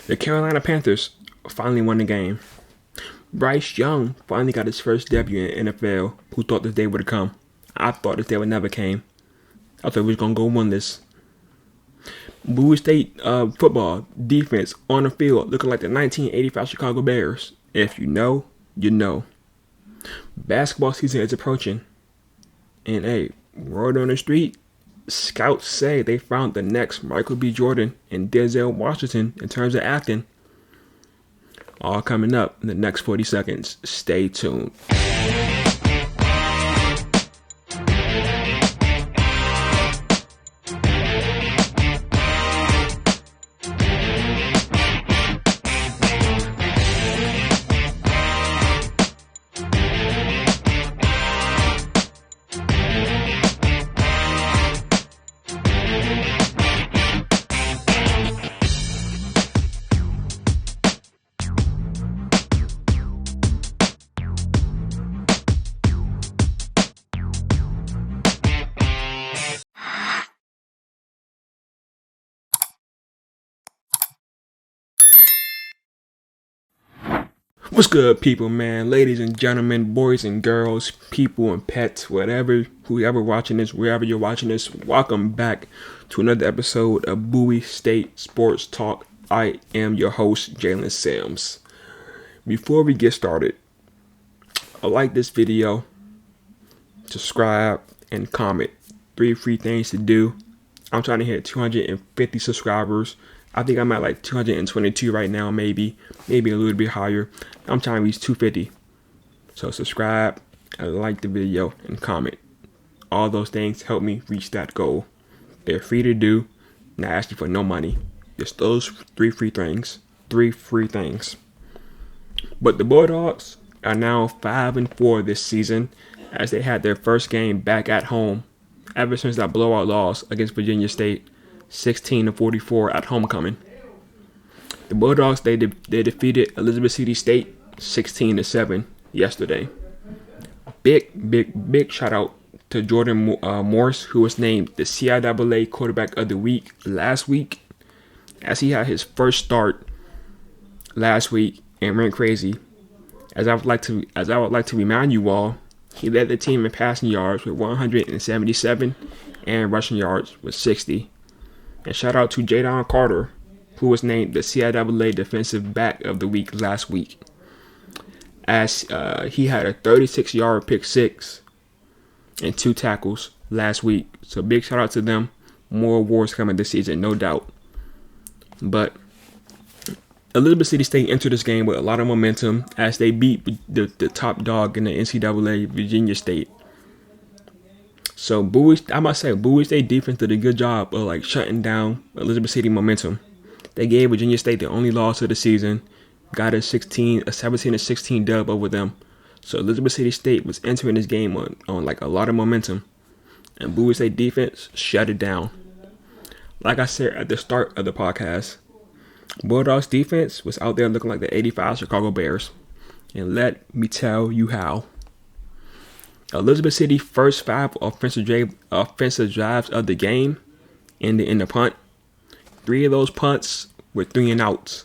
The Carolina Panthers finally won the game. Bryce Young finally got his first debut in the NFL. Who thought this day would have come? I thought this day would never came. I thought we was going to go win this. Bowie State football defense on the field looking like the 1985 Chicago Bears. If you know, you know. Basketball season is approaching. And hey, word on the street, scouts say they found the next Michael B. Jordan and Denzel Washington in terms of acting. All coming up in the next 40 seconds. Stay tuned. What's good, people, man? Ladies and gentlemen, boys and girls, people and pets, whoever watching this, wherever you're watching this, welcome back to another episode of Bowie State Sports Talk. I am your host, Jalen Sims. Before we get started, like this video, subscribe, and comment. 3 free things to do. I'm trying to hit 250 subscribers. I think I'm at like 222 right now, maybe a little bit higher. I'm trying to reach 250. So subscribe, and like the video, and comment. All those things help me reach that goal. They're free to do, not asking for no money. Just those 3 free things. 3 free things. But the Bulldogs are now 5-4 this season, as they had their first game back at home ever since that blowout loss against Virginia State. 16-44 at homecoming. The Bulldogs they defeated Elizabeth City State 16-7 yesterday. Big shout out to Jordan Morse, who was named the CIAA Quarterback of the Week last week, as he had his first start last week and went crazy. As I would like to remind you all, he led the team in passing yards with 177 and rushing yards with 60. And shout out to Jadon Carter, who was named the CIAA Defensive Back of the Week last week, as he had a 36-yard pick six and 2 tackles last week. So big shout out to them. More awards coming this season, no doubt. But Elizabeth City State entered this game with a lot of momentum as they beat the top dog in the NCAA, Virginia State. So Bowie State defense did a good job of like shutting down Elizabeth City momentum. They gave Virginia State the only loss of the season, got a 17-16 dub over them. So Elizabeth City State was entering this game on like a lot of momentum, and Bowie State defense shut it down. Like I said at the start of the podcast, Bulldogs defense was out there looking like the 85 Chicago Bears, and let me tell you how. Elizabeth City first 5 offensive drives of the game in the punt. 3 of those punts were 3 and outs.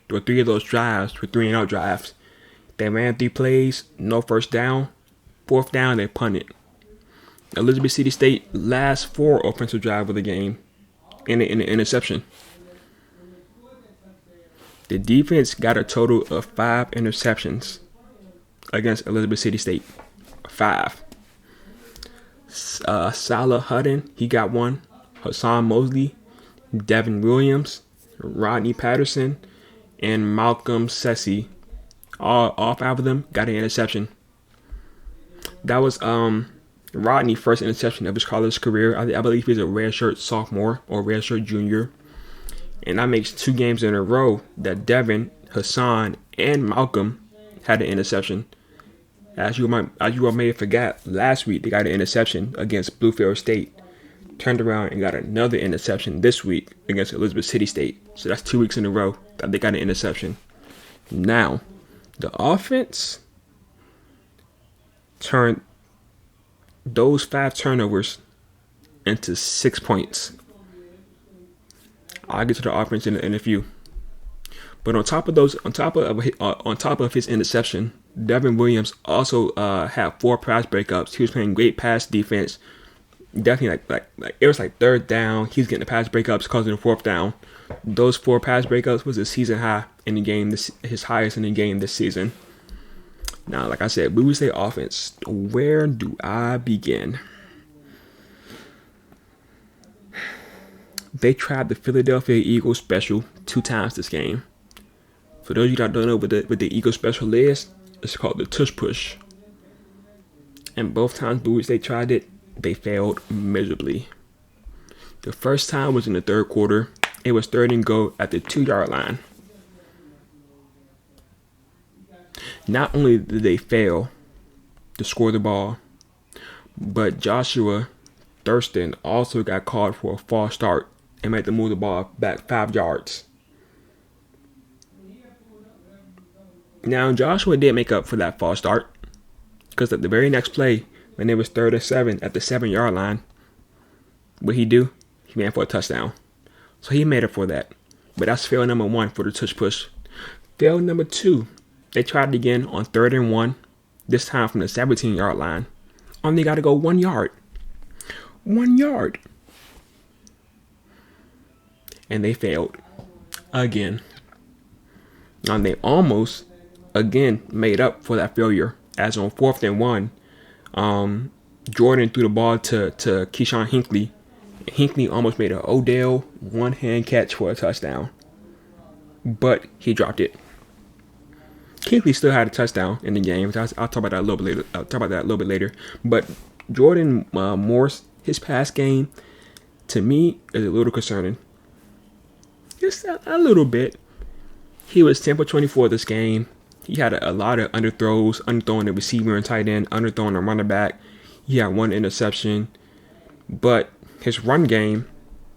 3 of those drives were 3 and out drives. They ran 3 plays, no first down. 4th down, they punted. Elizabeth City State last 4 offensive drive of the game in the interception. The defense got a total of 5 interceptions against Elizabeth City State. 5. Salah Hutton, he got 1. Hassan Mosley, Devin Williams, Rodney Patterson, and Malcolm Sessi. All 5 of them got an interception. That was Rodney's first interception of his college career. I believe he's a redshirt sophomore or redshirt junior. And that makes 2 games in a row that Devin, Hassan, and Malcolm had an interception. As you all may have forgot, last week they got an interception against Bluefield State. Turned around and got another interception this week against Elizabeth City State. So that's 2 weeks in a row that they got an interception. Now, the offense turned those 5 turnovers into 6 points. I'll get to the offense in a few. But on top of his interception, Devin Williams also had 4 pass breakups. He was playing great pass defense. Definitely like it was like third down. He's getting the pass breakups, causing the fourth down. Those 4 pass breakups was a season high in the game. His highest in the game this season. Now, like I said, Bowie State offense. Where do I begin? They tried the Philadelphia Eagles special 2 times this game. For those of you that don't know what the Eagles special is, it's called the tush push. And both times Bowie State tried it, they failed miserably. The first time was in the third quarter. It was 3rd and goal at the 2-yard line. Not only did they fail to score the ball, but Joshua Thurston also got called for a false start and made them move the ball back 5 yards. Now, Joshua did make up for that false start, because at the very next play, when it was 3rd and 7 at the 7-yard line, what he do? He ran for a touchdown. So he made up for that. But that's fail number 1 for the tush push. Fail number 2, they tried it again on 3rd and 1, this time from the 17-yard line. Only got to go 1 yard. 1 yard. And they failed again. And they almost again made up for that failure, as on 4th and 1, Jordan threw the ball to Keyshawn Hinckley. Hinckley almost made an Odell one-hand catch for a touchdown, but he dropped it. Hinckley still had a touchdown in the game. I'll talk about that a little bit later. But Jordan Morse, his pass game, to me, is a little concerning. Just a little bit. He was 10 for 24 this game. He had a lot of underthrows, underthrowing the receiver and tight end, underthrowing the running back. He had 1 interception, but his run game.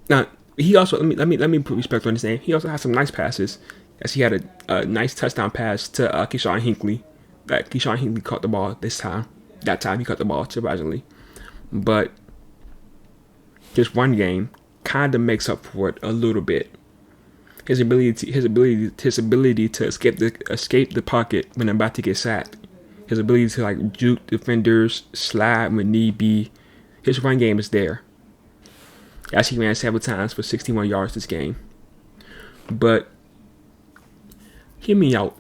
Now he also let me put respect on his name. He also had some nice passes, as he had a nice touchdown pass to Keyshawn Hinckley. That Keyshawn Hinckley caught the ball this time. That time he caught the ball, surprisingly. But his run game kind of makes up for it a little bit. His ability to escape the pocket when I'm about to get sacked. His ability to like juke defenders, slide when need be. His run game is there. As he ran 7 times for 61 yards this game. But hear me out.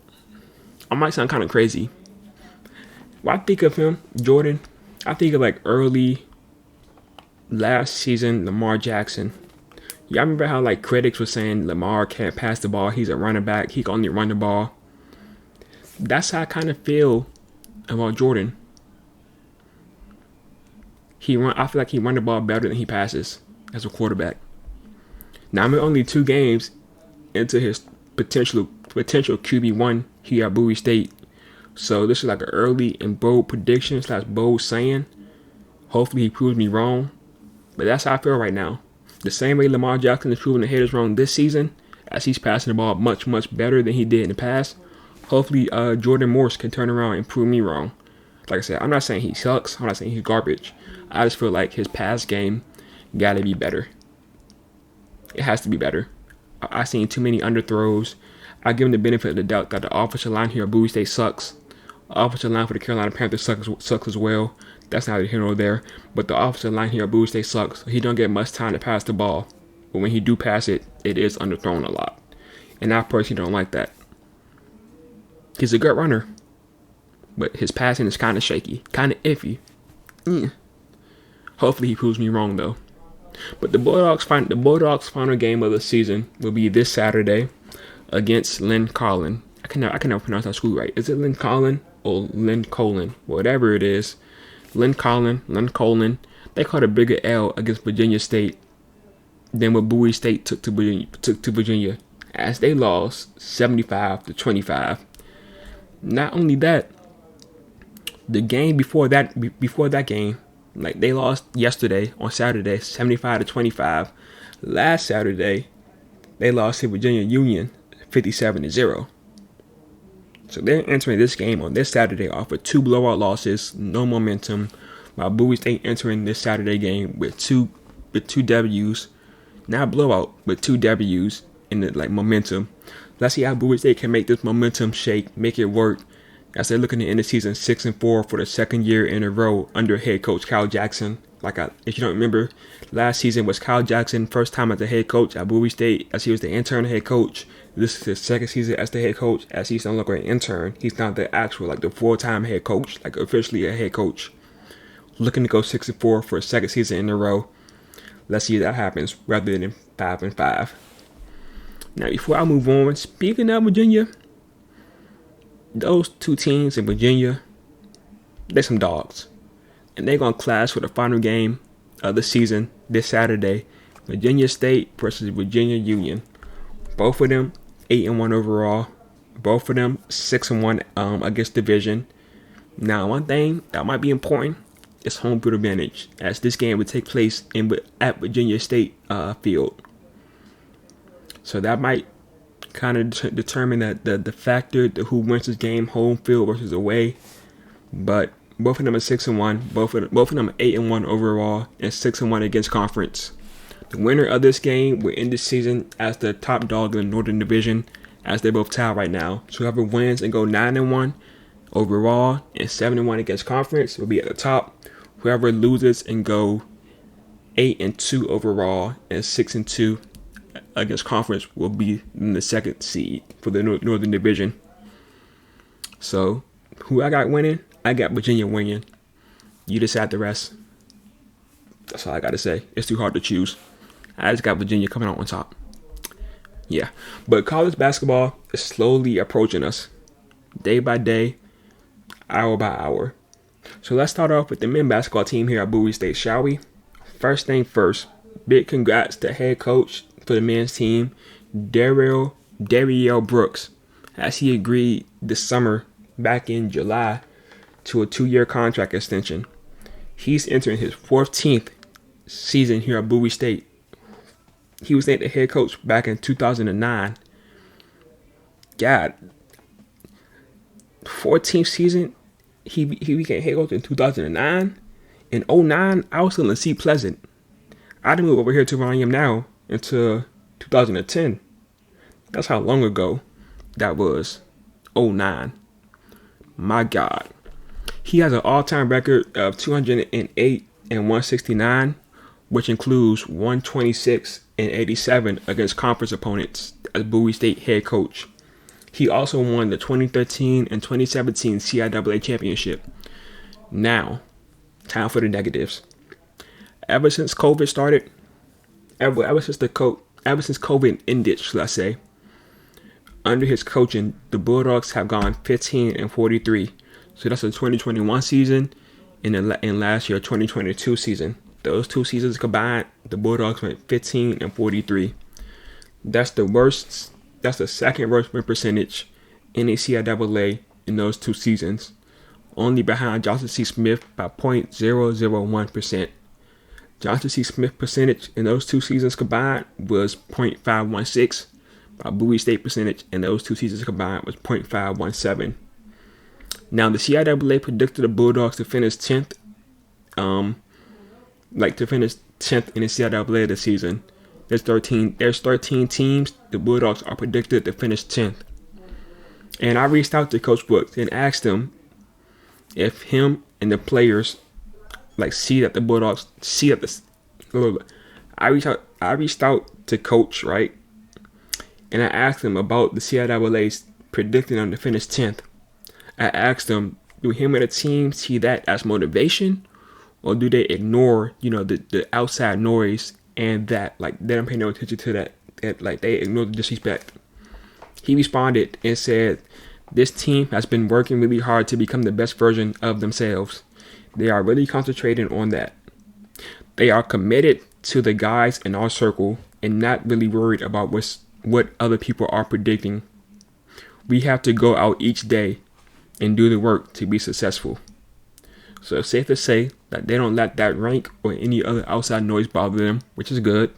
I might sound kind of crazy. When I think of him, Jordan, I think of like early last season Lamar Jackson. Y'all remember how like critics were saying Lamar can't pass the ball, he's a running back, he can only run the ball. That's how I kind of feel about Jordan. I feel like he run the ball better than he passes as a quarterback. Now I'm only 2 games into his potential QB1 here at Bowie State. So this is like an early and bold prediction / bold saying. Hopefully he proves me wrong. But that's how I feel right now. The same way Lamar Jackson is proving the haters wrong this season, as he's passing the ball much, much better than he did in the past. Hopefully Jordan Morse can turn around and prove me wrong. Like I said, I'm not saying he sucks. I'm not saying he's garbage. I just feel like his pass game gotta be better. It has to be better. I've seen too many underthrows. I give him the benefit of the doubt that the offensive line here at Bowie State sucks. The offensive line for the Carolina Panthers sucks as well. That's not here nor there. But the offensive line here at Bowie State sucks. He don't get much time to pass the ball. But when he do pass it, it is underthrown a lot. And I personally don't like that. He's a good runner. But his passing is kind of shaky. Kind of iffy. Hopefully he proves me wrong though. But the Bulldogs' final game of the season will be this Saturday against Lincoln. I can never pronounce that school right. Is it Lincoln or Lincoln? Whatever it is. Lincoln. They caught a bigger L against Virginia State than what Bowie State took to Virginia, as they lost 75-25. Not only that, the game before that game, like they lost yesterday on Saturday, 75-25. Last Saturday, they lost to Virginia Union, 57-0. So they're entering this game on this Saturday off of 2 blowout losses, no momentum, while Bowie State entering this Saturday game with two W's, not blowout, but 2 W's in the like momentum. Let's see how Bowie State can make this momentum shake, make it work, as they're looking to end the season 6-4 for the second year in a row under head coach Kyle Jackson. If you don't remember, last season was Kyle Jackson first time as the head coach at Bowie State, as he was the intern head coach. This is his second season as the head coach, as he's no longer an intern. He's not the actual, the full-time head coach, officially a head coach. Looking to go 6-4 for a second season in a row. Let's see if that happens rather than 5-5. Now, before I move on, speaking of Virginia, those two teams in Virginia, they're some dogs. And they're going to clash for the final game of the season this Saturday. Virginia State versus Virginia Union. Both of them 8-1 overall. Both of them 6-1 against division. Now, one thing that might be important is home field advantage, as this game would take place at Virginia State field. So that might kind of determine that the factor, who wins this game, home field versus away. But both of them are 6-1. Both of them are 8-1 overall and 6-1 against conference. The winner of this game will end the season as the top dog in the Northern Division, as they're both tied right now. So whoever wins and go 9-1 overall and 7-1 against conference will be at the top. Whoever loses and go 8-2 overall and 6-2 against conference will be in the second seed for the Northern Division. So who I got winning? I got Virginia winning. You decide the rest. That's all I got to say. It's too hard to choose. I just got Virginia coming out on top. Yeah. But college basketball is slowly approaching us. Day by day, hour by hour. So let's start off with the men's basketball team here at Bowie State, shall we? First thing first. Big congrats to head coach for the men's team, Darrell Brooks, as he agreed this summer, back in July, to a 2-year contract extension. He's entering his 14th season here at Bowie State. He was named the head coach back in 2009. God, 14th season, he became head coach in 2009. In 2009, I was still in C Pleasant. I didn't move over here to where I am now until 2010. That's how long ago that was. 2009. My God. He has an all-time record of 208 and 169, which includes 126 and 87 against conference opponents as Bowie State head coach. He also won the 2013 and 2017 CIAA championship. Now, time for the negatives. Ever since COVID started, ever since COVID ended, should I say, under his coaching, the Bulldogs have gone 15-43. So that's the 2021 season and last year 2022 season. Those two seasons combined, the Bulldogs went 15-43. That's the worst. That's the second worst win percentage in the CIAA in those two seasons, only behind Johnson C. Smith by 0.001%. Johnson C. Smith percentage in those two seasons combined was 0.516, while Bowie State percentage in those two seasons combined was 0.517. Now, the CIAA predicted the Bulldogs to finish 10th, to finish 10th in the CIAA this season. There's 13 teams. The Bulldogs are predicted to finish 10th. And I reached out to Coach Brooks and asked him if him and the players see that the Bulldogs see that this. I reached out to Coach, right? And I asked him about the CIAA's predicting them to finish 10th. I asked him, do him and the team see that as motivation, or do they ignore, the outside noise and that, they don't pay no attention to that, they ignore the disrespect? He responded and said, this team has been working really hard to become the best version of themselves. They are really concentrating on that. They are committed to the guys in our circle and not really worried about what other people are predicting. We have to go out each day and do the work to be successful. So it's safe to say that they don't let that rank or any other outside noise bother them, which is good.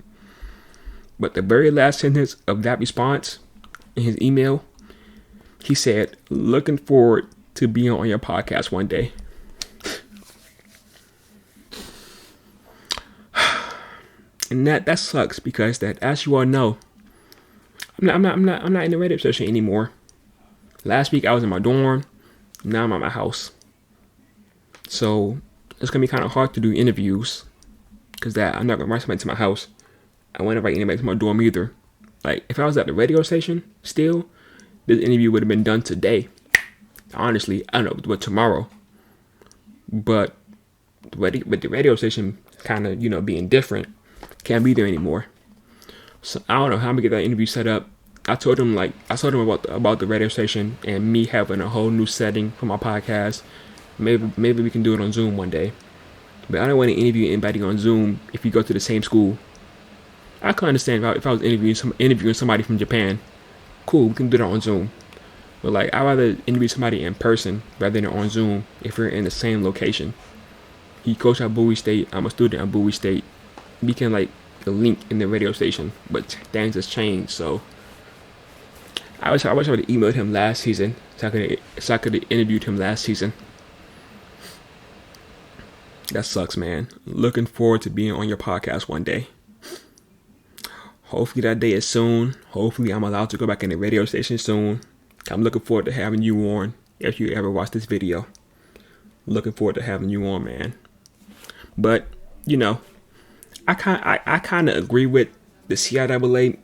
But the very last sentence of that response in his email, he said, looking forward to being on your podcast one day. And that sucks because that, as you all know, I'm not in the radio station anymore. Last week I was in my dorm. Now I'm at my house. So it's gonna be kind of hard to do interviews because that I'm not gonna invite somebody to my house. I won't invite anybody to my dorm either. Like if I was at the radio station still, this interview would have been done today. Honestly, I don't know, but tomorrow. But with the radio station kind of being different, can't be there anymore. So I don't know how I'm gonna get that interview set up. I told him about the radio station and me having a whole new setting for my podcast. Maybe we can do it on Zoom one day. But I don't want to interview anybody on Zoom if you go to the same school. I can understand if I was interviewing somebody from Japan. Cool, we can do that on Zoom. But like, I'd rather interview somebody in person rather than on Zoom if we're in the same location. He coached at Bowie State. I'm a student at Bowie State. We can like link in the radio station, but things has changed. So I wish I would have emailed him last season so I could have interviewed him last season. That sucks, man. Looking forward to being on your podcast one day. Hopefully that day is soon. Hopefully I'm allowed to go back in the radio station soon. I'm looking forward to having you on if you ever watch this video. Looking forward to having you on, man. But, I kind of agree with the CIAA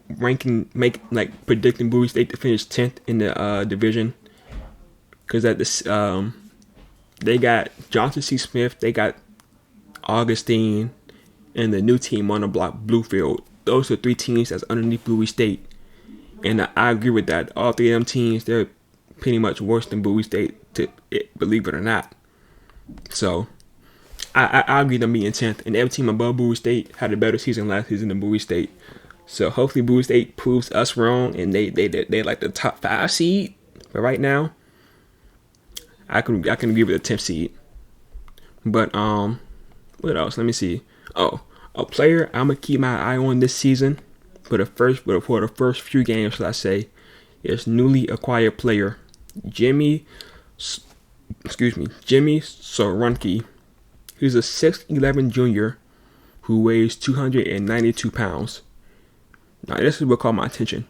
predicting Bowie State to finish 10th in the division. Because at this, they got Johnson C. Smith, they got Augustine, and the new team on the block, Bluefield. Those are three teams that's underneath Bowie State. And I agree with that. All three of them teams, they're pretty much worse than Bowie State, believe it or not. So, I agree them being 10th. And every team above Bowie State had a better season last season than Bowie State. So, hopefully Bowie State proves us wrong and they like the top 5 seed. But right now, I can agree with the 10th seed. But, what else? Let me see. Oh, a player I'm going to keep my eye on this season for the first few games, should I say, is newly acquired player Jimmy Sorunke. He's a 6'11" junior who weighs 292 pounds. Now this is what caught my attention.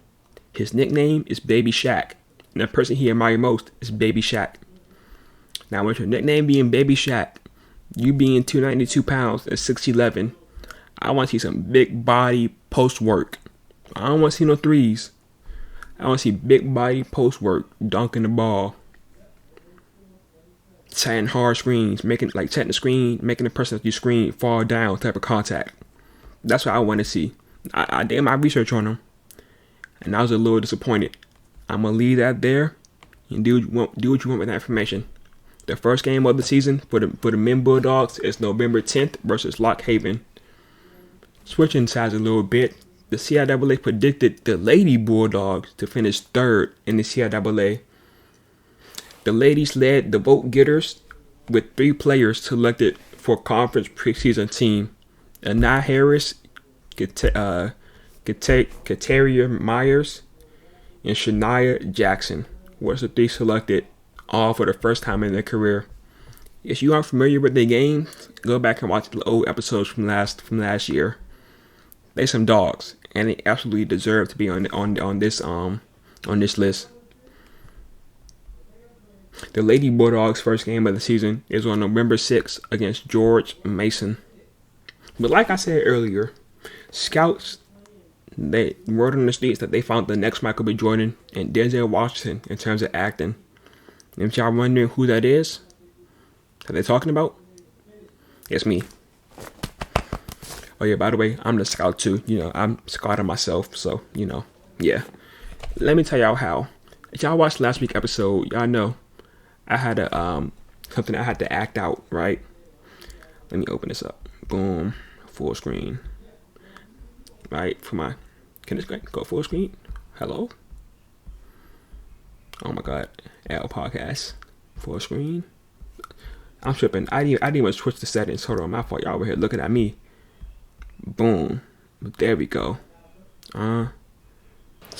His nickname is Baby Shaq, and the person he admired most is Baby Shaq. Now with your nickname being Baby Shaq, you being 292 pounds and 6'11", I want to see some big body post work. I don't want to see no threes. I want to see big body post work, dunking the ball, setting hard screens, setting the screen, making the person that you screen fall down type of contact. That's what I want to see. I did my research on him, and I was a little disappointed. I'm gonna leave that there and do what you want with that information. The first game of the season for the men Bulldogs is November 10th versus Lock Haven. Switching sides a little bit, the CIAA predicted the Lady Bulldogs to finish 3rd in the CIAA. The ladies led the vote getters with 3 players selected for conference preseason team. Anna Harris, Kataria Myers, and Shania Jackson was the 3 selected, all for the first time in their career. If you aren't familiar with their games, go back and watch the old episodes from last year. They some dogs, and they absolutely deserve to be on this list. The Lady Bulldogs' first game of the season is on November 6th against George Mason. But like I said earlier, scouts, they word on the streets that they found the next Michael B. Jordan and Denzel Washington in terms of acting. And if y'all wondering who that is, that they're talking about, it's me. Oh yeah, by the way, I'm the scout too. I'm scouting myself, so yeah. Let me tell y'all how. If y'all watched last week's episode, y'all know I had something I had to act out, right? Let me open this up. Boom, full screen. Right, can this go full screen? Hello? Oh my God, L podcast, full screen. I'm tripping. I didn't even switch the settings. Hold on, my fault. Y'all over here looking at me. Boom. There we go. So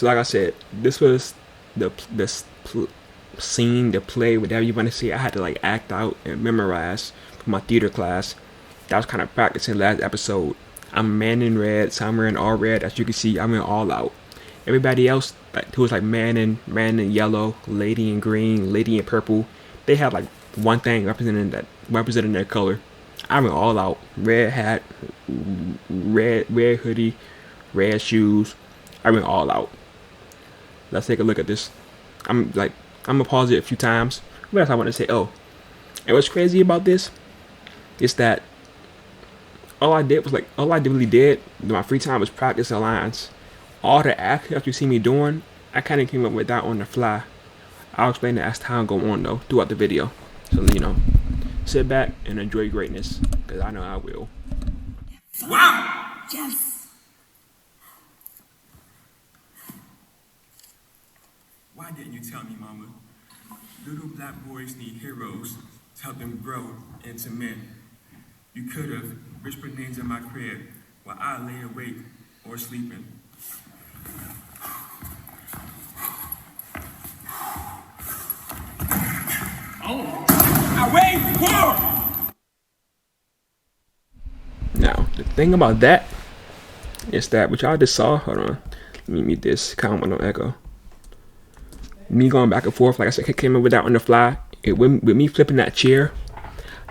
like I said, this was the scene, the play, whatever you want to say. I had to act out and memorize for my theater class. That was kind of practicing last episode. I'm a man in red, so I'm wearing all red. As you can see, I'm in all out. Everybody else, like who was like man in yellow, lady in green, lady in purple, they had like one thing representing their color. I went all out. Red hat, red hoodie, red shoes. I went all out. Let's take a look at this. I'm gonna pause it a few times. What else I want to say? Oh, and what's crazy about this is that all I really did in my free time was practice the lines. All the actions that you see me doing, I kind of came up with that on the fly. I'll explain that as time go on though throughout the video. So sit back and enjoy greatness, because I know I will. Wow! Yes! Why didn't you tell me, Mama? Little black boys need heroes to help them grow into men. You could have whispered names in my crib while I lay awake or sleeping. Oh, I wait for! Now, the thing about that is that what y'all just saw, hold on, let me mute this, count with no echo. Me going back and forth, like I said, came up with that on the fly. With me flipping that chair,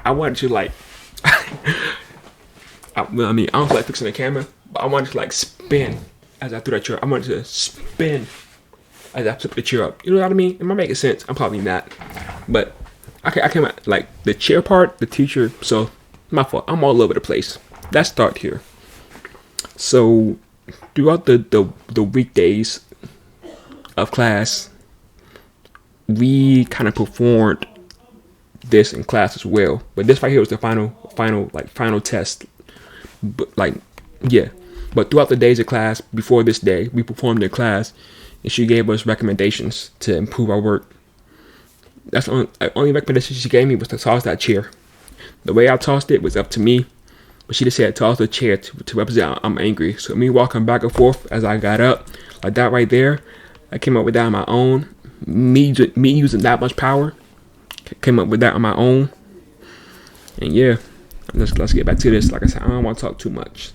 I wanted to like, I don't feel like fixing the camera, but I wanted to like spin as I threw that chair. I wanted to spin as I flipped the chair up. You know what I mean? Am I making sense? I'm probably not, but I came out like the chair part, the teacher. So my fault. I'm all over the place. Let's start here. So throughout the weekdays of class, we kind of performed this in class as well. But this right here was the final test. But But throughout the days of class, before this day, we performed in class, and she gave us recommendations to improve our work. That's the only recommendation she gave me was to toss that chair. The way I tossed it was up to me, but she just said toss the chair to represent I'm angry. So me walking back and forth as I got up, like that right there, I came up with that on my own. Me using that much power, came up with that on my own. And yeah, let's get back to this. Like I said, I don't want to talk too much.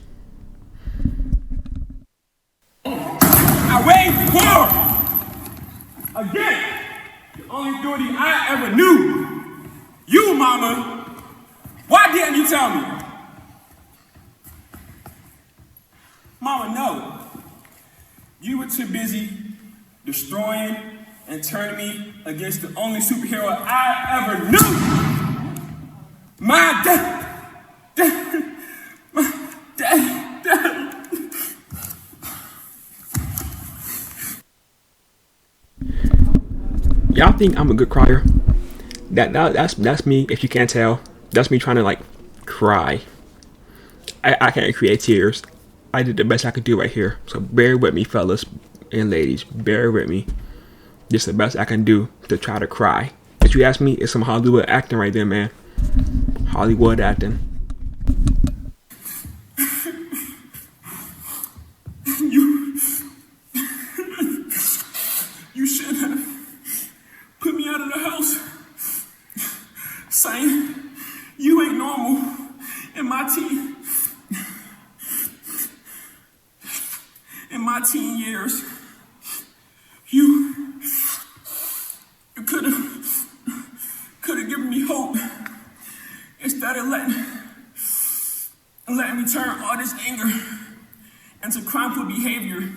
I wait for again. The only duty I ever knew. You, Mama. Why didn't you tell me? Mama, no. You were too busy destroying and turning me against the only superhero I ever knew. My dad. My dad. Y'all think I'm a good crier? That's me. If you can't tell, that's me trying to like cry. I can't create tears. I did the best I could do right here. So bear with me, fellas and ladies. Bear with me. This is the best I can do to try to cry. If you ask me, it's some Hollywood acting right there, man. Hollywood acting. You should have put me out of the house, saying you ain't normal in my teen years. You could have given me hope instead of letting me turn all this anger into criminal behavior.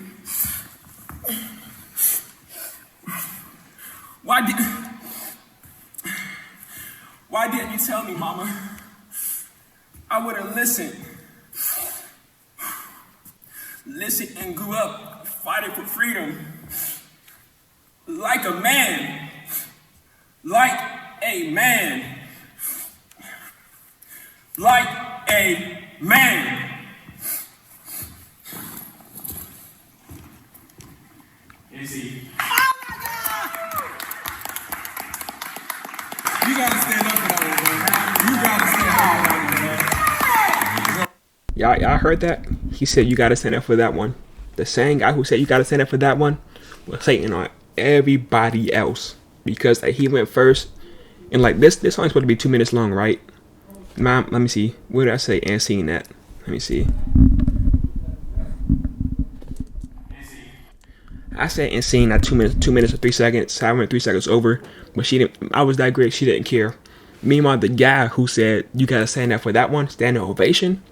Why didn't you tell me, Mama? I would have listened. Listened and grew up fighting for freedom. Like a man. Like a man. Like a man. You see? You gotta stand up for that one, man. You gotta stand up for that one, man. Y'all heard that? He said you gotta stand up for that one. The same guy who said you gotta stand up for that one was hating on everybody else because like, he went first. And like this song's supposed to be 2 minutes long, right? Mom, let me see. What did I say? And seeing that. Let me see. I said insane at 2 minutes or 3 seconds. So I went 3 seconds over, but she didn't. I was that great. She didn't care. Meanwhile, the guy who said you gotta stand up for that one, standing ovation,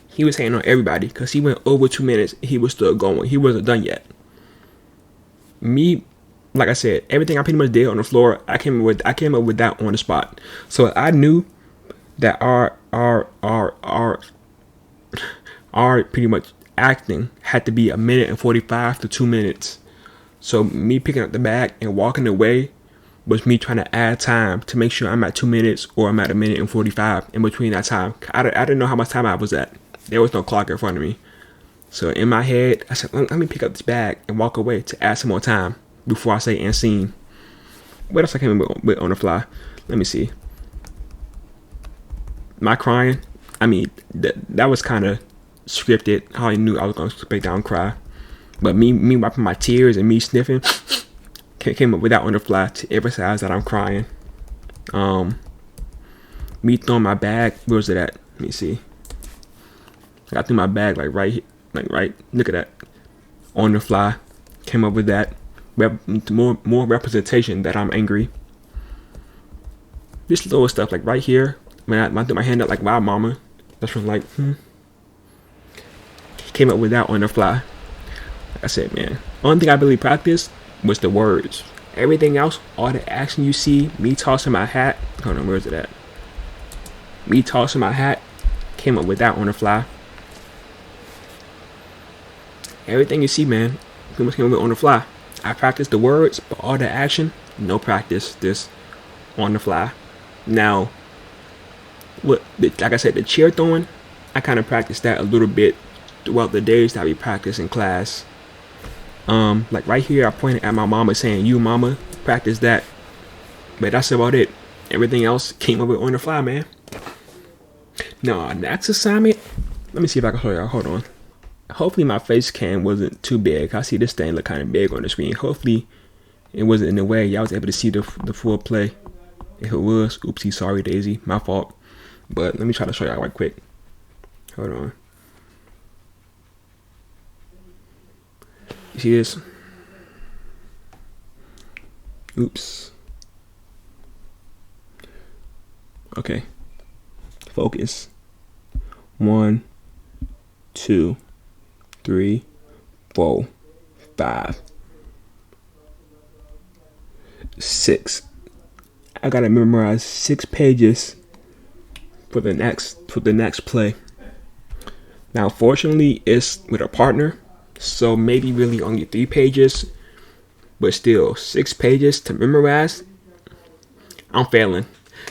he was hating on everybody because he went over 2 minutes. He was still going. He wasn't done yet. Me, like I said, everything I pretty much did on the floor, I came up with that on the spot. So I knew that our pretty much acting had to be 1:45 to 2 minutes. So me picking up the bag and walking away was me trying to add time to make sure I'm at 2 minutes or I'm at 1:45 in between that time. I didn't know how much time I was at. There was no clock in front of me. So in my head, I said, let me pick up this bag and walk away to add some more time before I say end scene. What else I came up with on the fly? Let me see. My crying, I mean, that was kind of scripted. How I knew I was going to break down and cry. But me wiping my tears and me sniffing, came up with that on the fly to emphasize that I'm crying. Me throwing my bag, where was it at? Let me see. I threw my bag like right, look at that. On the fly, came up with that. More representation that I'm angry. Just little stuff like right here. When I threw my hand up like, wow, mama. That's when like, Came up with that on the fly. Like I said, man, only thing I really practiced was the words. Everything else, all the action you see, me tossing my hat. Hold on, where's it at? Me tossing my hat, came up with that on the fly. Everything you see, man, pretty much came up with on the fly. I practiced the words, but all the action, no practice. This on the fly. Now, like I said, the chair throwing, I kind of practiced that a little bit throughout the days that we practice in class. Like right here, I pointed at my mama saying, "You, mama, practice that." But that's about it. Everything else came up with on the fly, man. Now, next assignment, let me see if I can show y'all. Hold on. Hopefully my face cam wasn't too big. I see this thing look kind of big on the screen. Hopefully it wasn't in the way. Y'all was able to see the full play. If it was, oopsie, sorry Daisy, my fault. But let me try to show y'all right quick. Hold on. You see this? Oops. Okay. Focus. 1, 2, 3, 4, 5, 6. I gotta memorize 6 pages for the next play. Now, fortunately, it's with a partner, so maybe really only 3 pages, but still 6 pages to memorize. I'm failing.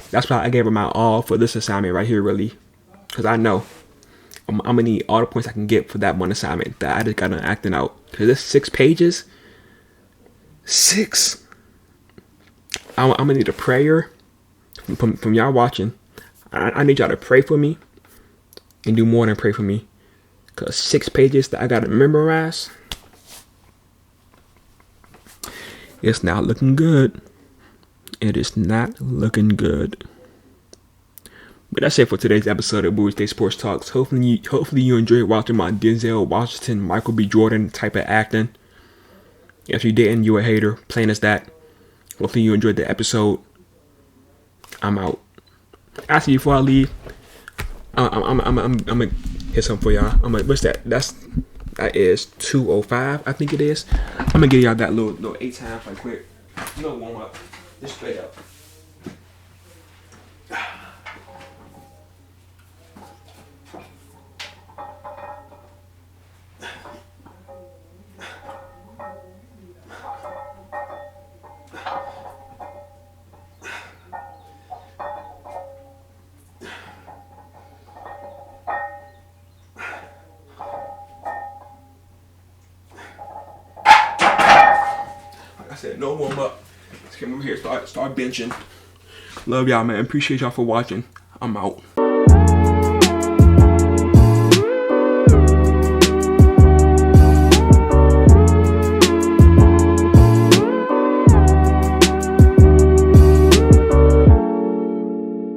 That's why I gave her my all for this assignment right here, really, because I know I'm gonna need all the points I can get for that one assignment that I just got on acting out. Because it's 6 pages. 6. I'm gonna need a prayer from y'all watching. I need y'all to pray for me and do more than pray for me. Because 6 pages that I gotta memorize, it's not looking good. It is not looking good. But that's it for today's episode of Bowie State Sports Talks. Hopefully you enjoyed watching my Denzel Washington, Michael B. Jordan type of acting. If you didn't, you're a hater. Plain as that. Hopefully you enjoyed the episode. I'm out. Actually, before I leave, I'm gonna hit something for y'all. What's that? That is 2:05. I think it is. I'm gonna give y'all that little 8 times right quick. No warm up. Just straight up. I said no warm up. Let's come over here, start benching. Love y'all, man. Appreciate y'all for watching. I'm out.